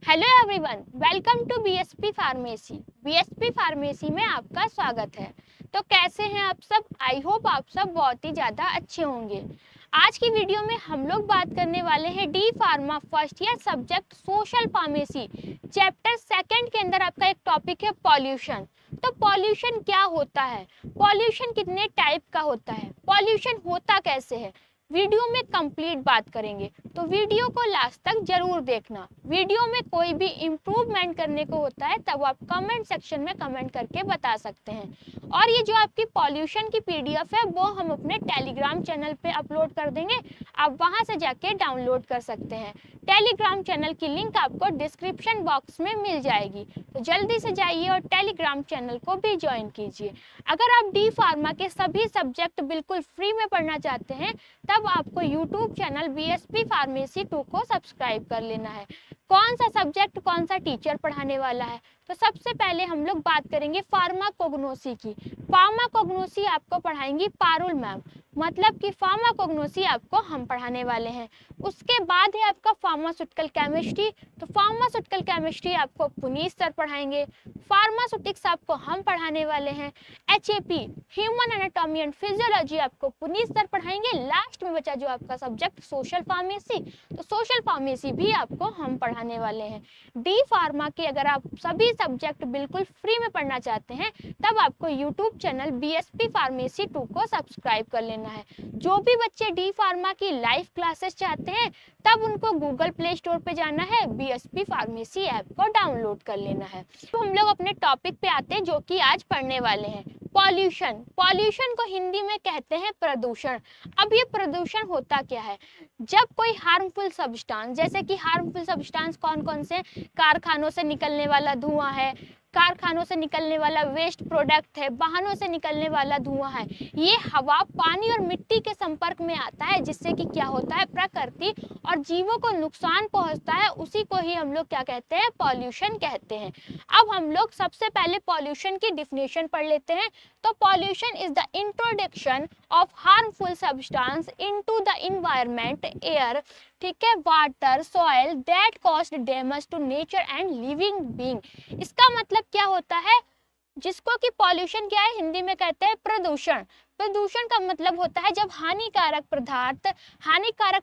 Hello everyone, welcome to BSP pharmacy. BSP pharmacy में आपका स्वागत है। तो कैसे हैं आप सब? आई होप आप सब बहुत ही ज़्यादा अच्छे होंगे। आज की वीडियो में हम लोग बात करने वाले हैं D pharma first year subject social pharmacy chapter second के अंदर आपका एक टॉपिक है पॉल्यूशन। तो पॉल्यूशन क्या होता है, पॉल्यूशन कितने टाइप का होता है, पॉल्यूशन होता कैसे है, वीडियो में कंप्लीट बात करेंगे। तो वीडियो को लास्ट तक जरूर देखना। वीडियो में कोई भी इम्प्रूवमेंट करने को होता है तब आप कमेंट सेक्शन में कमेंट करके बता सकते हैं। और ये जो आपकी पॉल्यूशन की पीडीएफ है वो हम अपने टेलीग्राम चैनल पे अपलोड कर देंगे, आप वहां से जाके डाउनलोड कर सकते हैं। टेलीग्राम चैनल की लिंक आपको डिस्क्रिप्शन बॉक्स में मिल जाएगी, तो जल्दी से जाइए और टेलीग्राम चैनल को भी ज्वाइन कीजिए। अगर आप डी फार्मा के सभी सब्जेक्ट बिल्कुल फ्री में पढ़ना चाहते हैं तब आपको यूट्यूब चैनल बीएसपी फार्मेसी 2 को सब्सक्राइब कर लेना है। कौन सा सब्जेक्ट कौन सा टीचर पढ़ाने वाला है, तो सबसे पहले हम लोग बात करेंगे फार्माकोग्नोसी की। फार्माकोग्नोसी आपको पढ़ाएंगी पारुल मैम, मतलब कि फार्माकोग्नोसी आपको हम पढ़ाने वाले हैं। उसके बाद है आपका फार्मास्यूटिकल केमिस्ट्री, तो फार्मास्यूटिकल केमिस्ट्री आपको पुनीत सर पढ़ाएंगे। फार्मास्यूटिक्स आपको हम पढ़ाने वाले हैं। HAP human anatomy and physiology आपको पुनीत सर पढ़ाएंगे। लास्ट में बचा जो आपका सब्जेक्ट सोशल फार्मेसी, तो सोशल फार्मेसी भी आपको हम पढ़ाने वाले हैं। डी फार्मा के अगर आप सभी सब्जेक्ट बिल्कुल फ्री में पढ़ना चाहते हैं तब आपको यूट्यूब चैनल बीएसपी फार्मेसी 2 को सब्सक्राइब कर लेना है। जो भी बच्चे डी फार्मा की लाइव क्लासेस चाहते हैं तब उनको गूगल प्ले स्टोर पे जाना है, बीएसपी फार्मेसी ऐप को डाउनलोड कर लेना है। तो हम लोग अपने टॉपिक पे आते हैं जो कि आज पढ़ने वाले हैं, पॉल्यूशन। पॉल्यूशन को हिंदी में कहते हैं प्रदूषण। अब ये प्रदूषण होता क्या है? जब कोई हार्मफुल सब्सटेंस, जैसे कि हार्मफुल सब्सटेंस कौन कौन से, कारखानों से निकलने वाला धुआं है, कारखानों से निकलने वाला वेस्ट प्रोडक्ट है, वाहनों से निकलने वाला धुआं है, ये हवा, पानी और मिट्टी के संपर्क में आता है, जिससे कि क्या होता है, प्रकृति और जीवों को नुकसान पहुंचता है। उसी को ही हम लोग क्या कहते हैं, पॉल्यूशन कहते हैं। अब हम लोग सबसे पहले पॉल्यूशन की डिफिनेशन पढ़ लेते हैं। तो pollution is the introduction of harmful substance into the environment, air, ठीक है, water, soil that cause damage to nature and living being. इसका मतलब क्या होता है, जिसको कि पॉल्यूशन क्या है, हिंदी में कहते हैं प्रदूषण। प्रदूषण का मतलब होता है जब हानिकारक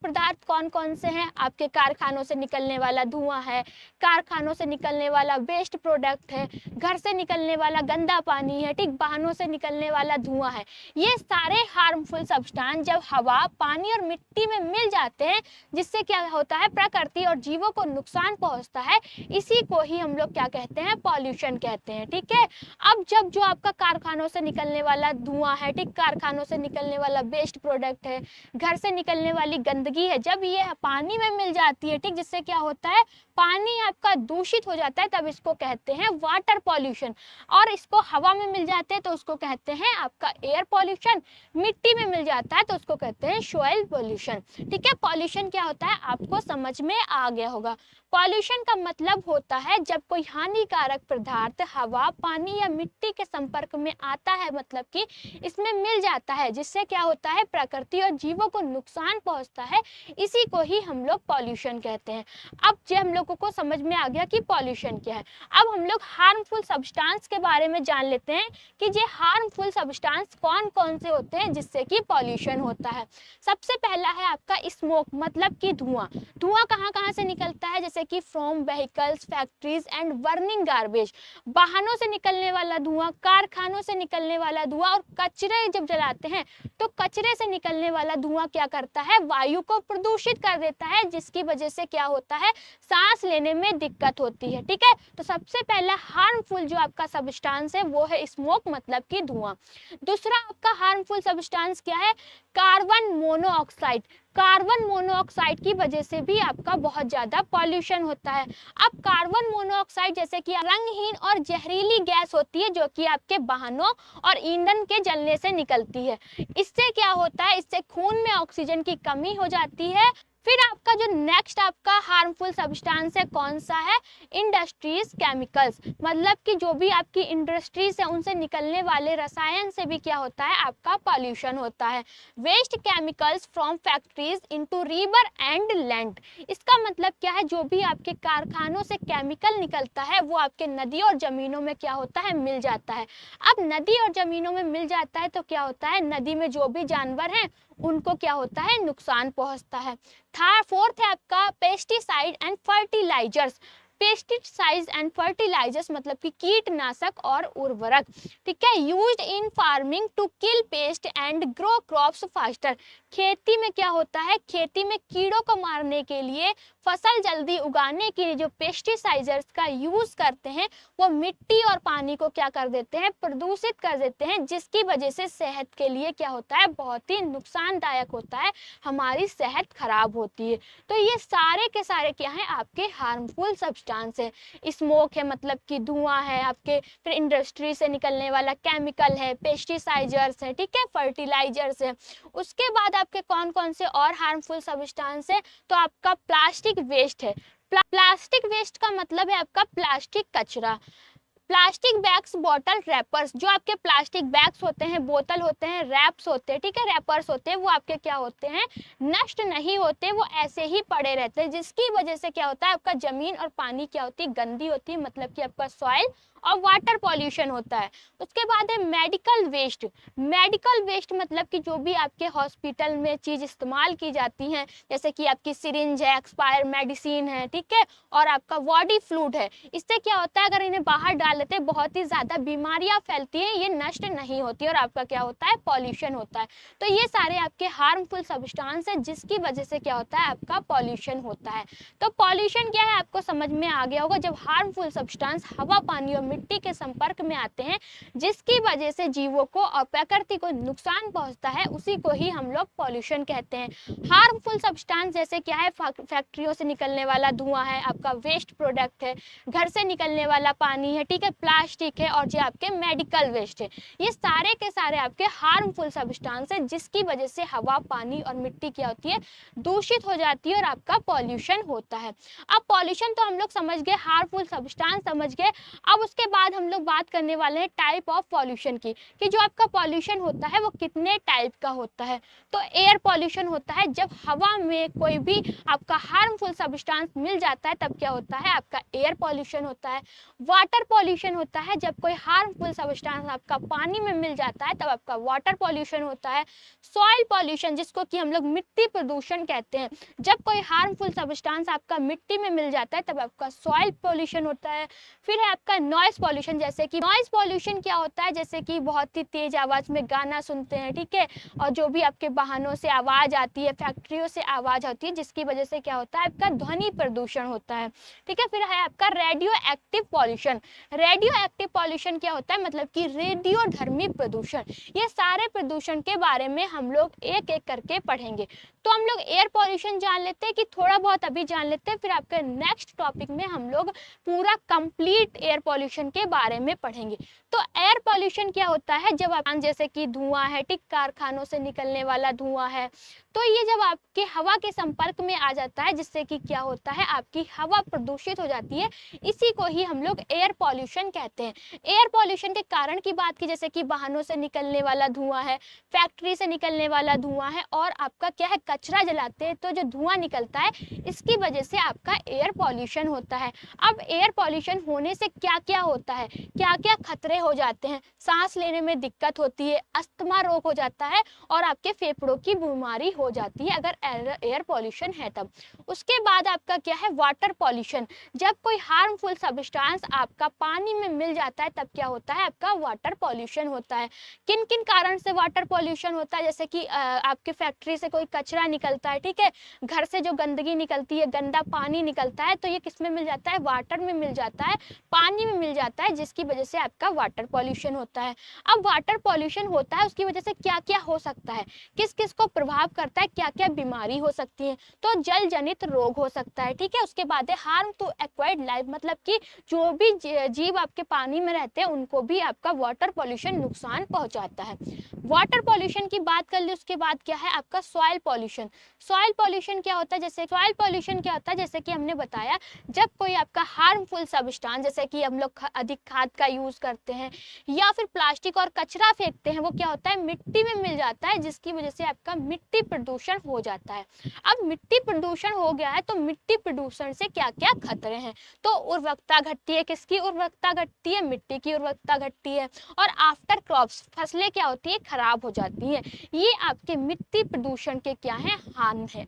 पदार्थ कौन कौन से हैं, आपके कारखानों से निकलने वाला धुआं है, कारखानों से निकलने वाला वेस्ट प्रोडक्ट है, घर से निकलने वाला गंदा पानी है, ठीक, वाहनों से निकलने वाला धुआं है, ये सारे हार्मफुल सब्सटेंस जब हवा, पानी और मिट्टी में मिल जाते हैं, जिससे क्या होता है, प्रकृति और जीवों को नुकसान पहुंचता है, इसी को ही हम लोग क्या कहते हैं, पॉल्यूशन कहते हैं। ठीक है, अब जब जो आपका कारखानों से निकलने वाला धुआं है, ठीक, कारखानों से निकलने वाला वेस्ट प्रोडक्ट है, घर से निकलने वाली गंदगी है, जब ये पानी में मिल जाती है, ठीक, जिससे क्या होता है, पानी आपका दूषित हो जाता है, तब इसको कहते हैं वाटर पॉल्यूशन। और इसको हवा में मिल जाते हैं तो उसको कहते हैं आपका एयर पॉल्यूशन, मिट्टी में मिल जाता है तो उसको कहते हैं सॉइल पॉल्यूशन। ठीक है, पॉल्यूशन क्या होता है आपको समझ में आ गया होगा। पॉल्यूशन का मतलब होता है जब कोई हानिकारक पदार्थ हवा, पानी या मिट्टी के संपर्क में आता है, मतलब कि इसमें मिल जाता है, जिससे क्या होता है, प्रकृति और जीवों को नुकसान पहुंचता है, इसी को ही हम लोग पॉल्यूशन कहते हैं। अब जो हम लोगों को समझ में आ गया कि पॉल्यूशन क्या है, अब हम लोग हार्मफुल सब्सटेंस के बारे में जान लेते हैं कि ये हार्मफुल सब्सटेंस कौन कौन से होते हैं जिससे कि पॉल्यूशन होता है। सबसे पहला है आपका स्मोक, मतलब कि धुआं। धुआं कहाँ कहाँ से निकलता है, जैसे कि from vehicles, factories and burning garbage, वाहनों से निकलने वाला धुआं, कारखानों से निकलने वाला धुआं, और कचरे जब जलाते हैं तो कचरे से निकलने वाला धुआं क्या करता है, वायु को प्रदूषित कर देता है, जिसकी वजह से क्या होता है, सांस लेने में दिक्कत होती है। ठीक है, तो सबसे पहला हार्मफुल जो आपका सब्सटेंस है वो है स्मोक, मतलब कि धुआं। दूसरा आपका हार्मफुल सब्सटेंस क्या है, कार्बन मोनोऑक्साइड। कार्बन मोनोऑक्साइड की वजह से भी आपका बहुत ज्यादा पॉल्यूशन होता है। अब कार्बन मोनोऑक्साइड जैसे कि रंगहीन और जहरीली गैस होती है जो कि आपके वाहनों और ईंधन के जलने से निकलती है। इससे क्या होता है, इससे खून में ऑक्सीजन की कमी हो जाती है, फिर आपका जो नेक्स्ट आपका हार्मफुल सब्सटेंस है कौन सा है, इंडस्ट्रीज केमिकल्स, मतलब कि जो भी आपकी इंडस्ट्रीज है उनसे निकलने वाले रसायन से भी क्या होता है, आपका पॉल्यूशन होता है। Waste chemicals from factories into river and land, इसका मतलब क्या है, जो भी आपके कारखानों से केमिकल निकलता है वो आपके नदी और जमीनों में क्या होता है, मिल जाता है। अब नदी और जमीनों में मिल जाता है तो क्या होता है, नदी में जो भी जानवर हैं उनको क्या होता है, नुकसान पहुंचता है। फोर्थ है आपका pesticide and fertilisers, pesticides and fertilisers मतलब कि कीटनाशक और उर्वरक, ठीक है, used in farming to kill pest and grow crops faster, खेती में क्या होता है, खेती में कीड़ों को मारने के लिए, फसल जल्दी उगाने के लिए जो पेस्टिसाइडर्स का यूज करते हैं वो मिट्टी और पानी को क्या कर देते हैं, प्रदूषित कर देते हैं, जिसकी वजह से सेहत के लिए क्या होता है, बहुत ही नुकसानदायक होता है, हमारी सेहत खराब होती है। तो ये सारे के सारे क्या हैं, आपके हार्मफुल सब्सटेंस है। स्मोक है मतलब कि धुआं है आपके, फिर इंडस्ट्री से निकलने वाला केमिकल है, पेस्टिसाइडर्स है, ठीक है, फर्टिलाइजर्स है। उसके बाद आपके कौन कौन से और हार्मफुल सब्सटेंस है, तो आपका प्लास्टिक वेस्ट है। प्लास्टिक वेस्ट का मतलब है आपका प्लास्टिक कचरा। प्लास्टिक बैग्स, बॉटल, रैपर्स, जो आपके प्लास्टिक बैग्स होते हैं, बोतल होते हैं, रैप्स होते हैं, ठीक है, रैपर्स होते हैं, वो आपके क्या होते हैं, नष्ट नहीं होते, वो ऐसे ही पड़े रहते हैं, जिसकी वजह से क्या होता है, आपका जमीन और पानी क्या होती है, गंदी होती है, मतलब कि आपका सॉइल और वाटर पॉल्यूशन होता है। उसके बाद है मेडिकल वेस्ट। मेडिकल वेस्ट मतलब कि जो भी आपके हॉस्पिटल में चीज इस्तेमाल की जाती हैं, जैसे कि आपकी सिरिंज है, एक्सपायर मेडिसिन है, ठीक है, और आपका बॉडी फ्लूइड है, इससे क्या होता है, अगर इन्हें बाहर डाल लेते हैं बहुत ही ज्यादा बीमारियां फैलती हैं, ये नष्ट नहीं होती और आपका क्या होता है, पॉल्यूशन होता है। तो ये सारे आपके हार्मफुल सब्सटेंस है, जिसकी वजह से क्या होता है, आपका पॉल्यूशन होता है। तो पॉल्यूशन क्या है, आपको समझ में आ गया होगा, जब हार्मफुल सब्सटेंस हवा, पानी और मिट्टी के संपर्क में आते हैं, जिसकी वजह से जीवों को और प्रकृति को नुकसान पहुंचता है, उसी को ही हम लोग पॉल्यूशन कहते हैं। हार्मफुल सब्सटेंस जैसे क्या है, फैक्ट्रियों से निकलने वाला धुआं है, आपका वेस्ट प्रोडक्ट है, घर से निकलने वाला पानी है, ठीक है, प्लास्टिक है, और जो आपके मेडिकल वेस्ट है, ये सारे के सारे आपके हार्मफुल सब्सटेंस है, जिसकी वजह से हवा, पानी और मिट्टी क्या होती है, दूषित हो जाती है और आपका पॉल्यूशन होता है। अब पॉल्यूशन तो हम लोग समझ गए, हार्मफुल सब्सटेंस समझ गए। अब उसके बाद हम लोग बात करने वाले हैं टाइप ऑफ पॉल्यूशन की, कि जो आपका पॉल्यूशन होता है वो कितने टाइप का होता है। तो एयर पॉल्यूशन होता है, जब हवा में कोई भी आपका हार्मफुल सब्सटेंस मिल जाता है तब क्या होता है, आपका एयर पॉल्यूशन होता है। वाटर पॉल्यूशन होता है, जब कोई हार्मफुल सब्सटेंस आपका पानी में मिल जाता है तब आपका वाटर पॉल्यूशन होता है। सॉइल पॉल्यूशन, जिसको कि हम लोग मिट्टी प्रदूषण कहते हैं, जब कोई हार्मफुल सब्सटेंस आपका मिट्टी में मिल जाता है तब आपका सॉइल पॉल्यूशन होता है। फिर है आपका नॉइस पॉल्यूशन, जैसे कि नॉइस पॉल्यूशन क्या होता है, जैसे कि बहुत ही तेज आवाज में गाना सुनते हैं, ठीक है, और जो भी आपके वाहनों से आवाज आती है, फैक्ट्रियों से आवाज आती है, जिसकी वजह से क्या होता है, आपका ध्वनि प्रदूषण होता है, ठीक है। फिर है आपका radio active pollution. Radio active pollution क्या होता है, मतलब कि रेडियोधर्मी प्रदूषण। ये सारे प्रदूषण के बारे में हम लोग एक एक करके पढ़ेंगे। तो हम लोग एयर पॉल्यूशन जान लेते हैं, कि थोड़ा बहुत अभी जान लेते हैं, फिर आपके नेक्स्ट टॉपिक में हम लोग पूरा कंप्लीट एयर पॉल्यूशन के बारे में पढ़ेंगे। तो एयर पॉल्यूशन क्या होता है, जब आप जैसे कि धुआं है, ठीक, कारखानों से निकलने वाला धुआं है, तो ये जब आपके हवा के संपर्क में आ जाता है, जिससे कि क्या होता है, आपकी हवा प्रदूषित हो जाती है, इसी को ही हम लोग एयर पॉल्यूशन कहते हैं। एयर पॉल्यूशन के कारण की बात की, जैसे कि वाहनों से निकलने वाला धुआं है, फैक्ट्री से निकलने वाला धुआं है, और आपका क्या है, कचरा जलाते हैं तो जो धुआं निकलता है, इसकी वजह से आपका एयर पॉल्यूशन होता है। अब एयर पॉल्यूशन होने से क्या क्या होता है, क्या क्या खतरे हो जाते हैं, सांस लेने में दिक्कत होती है, अस्थमा रोग हो जाता है, और आपके फेफड़ों की बीमारी हो जाती है अगर एयर पॉल्यूशन है तब। उसके बाद आपका क्या है, वाटर पॉल्यूशन। जब कोई हार्मफुल सब्सटेंस आपका पानी में मिल जाता है तब क्या होता है, आपका वाटर पॉल्यूशन होता है। किन किन कारण से वाटर पॉल्यूशन होता है, जैसे कि आपके फैक्ट्री से कोई कचरा निकलता है, ठीक है, घर से जो गंदगी निकलती है, गंदा पानी निकलता है, तो ये किस में मिल जाता है, वाटर में मिल जाता है, पानी में मिल जाता है, जिसकी वजह से आपका वाटर पॉल्यूशन होता है। अब वाटर पॉल्यूशन होता है, उसकी वजह से क्या क्या हो सकता है, किस किस को प्रभाव करता सकता है, क्या क्या बीमारी हो सकती है। तो जल जनित रोग हो सकता है, ठीक है। उसके बाद है हार्म टू एक्वायर्ड लाइफ, मतलब कि जो भी जीव आपके पानी में रहते हैं उनको भी आपका वाटर पॉल्यूशन नुकसान पहुंचाता है। वाटर पॉल्यूशन की बात कर ली, उसके बाद क्या है आपका सॉइल पॉल्यूशन। सॉइल पॉल्यूशन क्या होता है, जैसे कि हमने बताया, जब कोई आपका हार्मफुल सब्सटेंस, जैसे कि हम लोग अधिक खाद का यूज करते हैं या फिर प्लास्टिक और कचरा फेंकते हैं, वो क्या होता है मिट्टी में मिल जाता है, जिसकी वजह से आपका मिट्टी प्रदूषण हो जाता है। अब मिट्टी प्रदूषण हो गया है तो मिट्टी प्रदूषण से क्या क्या खतरे हैं। तो उर्वरकता घटती है, किसकी उर्वरकता घटती है, मिट्टी की उर्वरकता घटती है। और आफ्टर क्रॉप्स फसलें क्या होती है, खराब हो जाती है। ये आपके मिट्टी प्रदूषण के क्या है, हार्म है।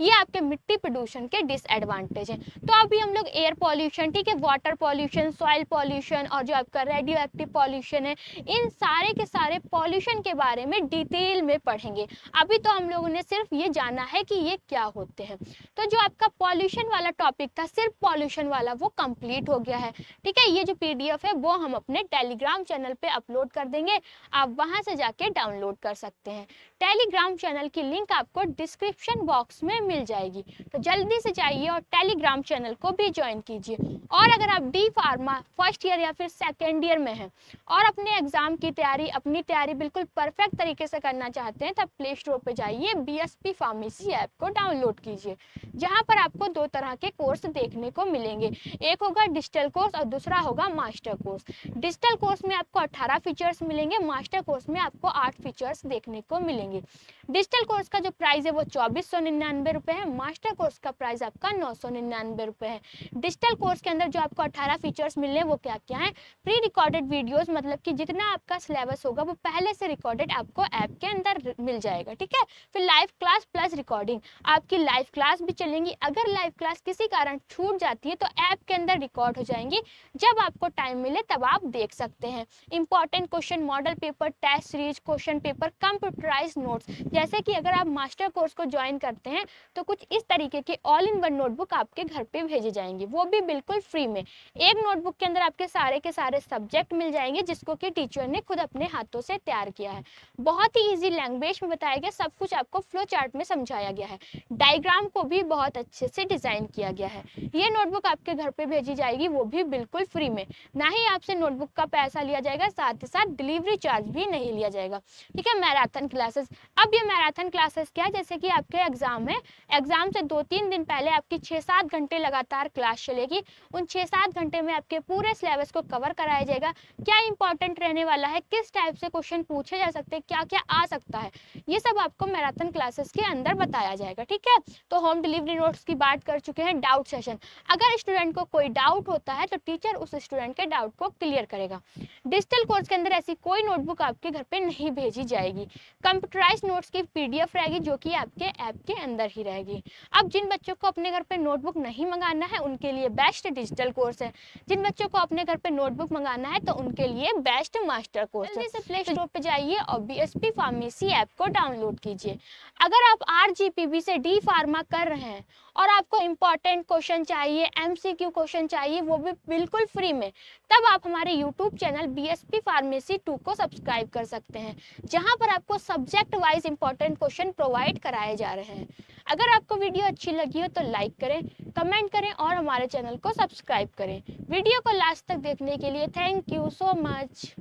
ये आपके मिट्टी प्रदूषण के डिसएडवांटेज हैं। तो अभी हम लोग एयर पॉल्यूशन, ठीक है, वाटर पॉल्यूशन, सॉइल पॉल्यूशन और जो आपका रेडियो एक्टिव पॉल्यूशन है, इन सारे के सारे पॉल्यूशन के बारे में डिटेल में पढ़ेंगे। अभी तो हम लोगों ने सिर्फ ये जाना है कि ये क्या होते हैं। तो जो आपका पॉल्यूशन वाला टॉपिक था, सिर्फ पॉल्यूशन वाला, वो कंप्लीट हो गया है, ठीक है। ये जो पीडीएफ है वो हम अपने टेलीग्राम चैनल पे अपलोड कर देंगे, आप वहां से जाके डाउनलोड कर सकते हैं। टेलीग्राम चैनल की लिंक आपको डिस्क्रिप्शन बॉक्स में मिल जाएगी, तो जल्दी से जाइए और टेलीग्राम चैनल को भी ज्वाइन कीजिए। और अगर आप डी फार्मा फर्स्ट ईयर या फिर सेकेंड ईयर में हैं और अपने एग्जाम की तैयारी, अपनी तैयारी बिल्कुल परफेक्ट तरीके से करना चाहते हैं, तब प्ले स्टोर पे जाइए, बीएसपी फार्मेसी ऐप को डाउनलोड कीजिए, जहां पर आपको दो तरह के कोर्स देखने को मिलेंगे। एक होगा डिजिटल कोर्स और दूसरा होगा मास्टर कोर्स। डिजिटल कोर्स में आपको 18 फीचर्स मिलेंगे, मास्टर कोर्स में आपको 8 फीचर्स देखने को मिलेंगे। डिजिटल कोर्स का जो प्राइस है वो 2499 रुपये है, मास्टर कोर्स का प्राइस आपका 999 रुपये है। डिजिटल कोर्स के अंदर जो आपको 18 फीचर्स मिलने हैं वो क्या क्या है, प्री रिकॉर्डेड वीडियोस, मतलब कि जितना आपका सिलेबस होगा वो पहले से रिकॉर्डेड आपको ऐप के अंदर मिल जाएगा, ठीक है। फिर लाइव क्लास प्लस रिकॉर्डिंग, आपकी लाइव क्लास भी चलेंगी। अगर लाइव क्लास किसी कारण छूट जाती है तो ऐप के अंदर रिकॉर्ड हो जाएंगी, जब आपको टाइम मिले तब आप देख सकते हैं। Important question, model paper, test series, question paper, computerise notes. जैसे कि अगर आप मास्टर कोर्स को ज्वाइन करते हैं तो कुछ इस तरीके के ऑल इन वन नोटबुक आपके घर पे भेजे जाएंगे, वो भी बिल्कुल फ्री में। एक नोटबुक के अंदर आपके सारे के सारे सब्जेक्ट मिल जाएंगे, जिसको कि टीचर ने खुद अपने हाथों से तैयार किया है। बहुत ही इजी लैंग्वेज में बताया गया, सब कुछ आपको फ्लो चार्ट में समझाया गया है, डायग्राम को भी बहुत अच्छे से डिजाइन किया गया है। ये नोटबुक आपके घर पे भेजी जाएगी, वो भी बिल्कुल फ्री में, ना ही आपसे नोटबुक का पैसा लिया जाएगा, साथ ही साथ डिलीवरी चार्ज भी नहीं लिया जाएगा, ठीक है। मैराथन क्लासेस, अब ये मैराथन क्लासेस क्या है, जैसे कि आपके एग्जाम है, एग्जाम से 2-3 दिन पहले आपकी 6-7 घंटे लगातार क्लास चलेगी। उन 6-7 घंटे में आपके पूरे सिलेबस को कवर कराया जाएगा, क्या इंपॉर्टेंट रहने वाला है, किस टाइप से क्वेश्चन पूछे जा सकते हैं, क्या क्या आ सकता है, ये सब आपको मैराथन क्लासेस के अंदर बताया जाएगा, ठीक है। तो होम डिलीवरी नोट्स की बात कर चुके हैं। डाउट सेशन, अगर स्टूडेंट को कोई डाउट होता है तो टीचर उस स्टूडेंट के डाउट को क्लियर करेगा। डिजिटल कोर्स के अंदर ऐसी कोई नोटबुक आपके घर पे नहीं भेजी जाएगी। कंप्यूटराइज नोट्स की पीडीएफ रहेगी, जो कि आपके ऐप के अंदर ही रहेगी। अब जिन बच्चों को अपने घर पे नोटबुक नहीं मंगाना है उनके लिए बेस्ट डिजिटल कोर्स है, जिन बच्चों को अपने घर पे नोटबुक मंगाना है तो उनके लिए बेस्ट मास्टर कोर्स है। जल्दी से प्ले स्टोर पे जाइए और बीएसपी फार्मेसी ऐप को डाउनलोड कीजिए। अगर आप आरजीपीवी से डी फार्मा कर रहे हैं और आपको इंपॉर्टेंट क्वेश्चन चाहिए, एमसीक्यू क्वेश्चन चाहिए, वो भी बिल्कुल फ्री में, तब आप हमारे यूट्यूब चैनल बीएसपी फार्मेसी 2 को सब्सक्राइब कर सकते हैं, जहां पर आपको subject wise important question provide कराए जा रहे हैं। अगर आपको वीडियो अच्छी लगी हो तो लाइक करें, कमेंट करें और हमारे चैनल को सब्सक्राइब करें। वीडियो को लास्ट तक देखने के लिए थैंक यू सो मच।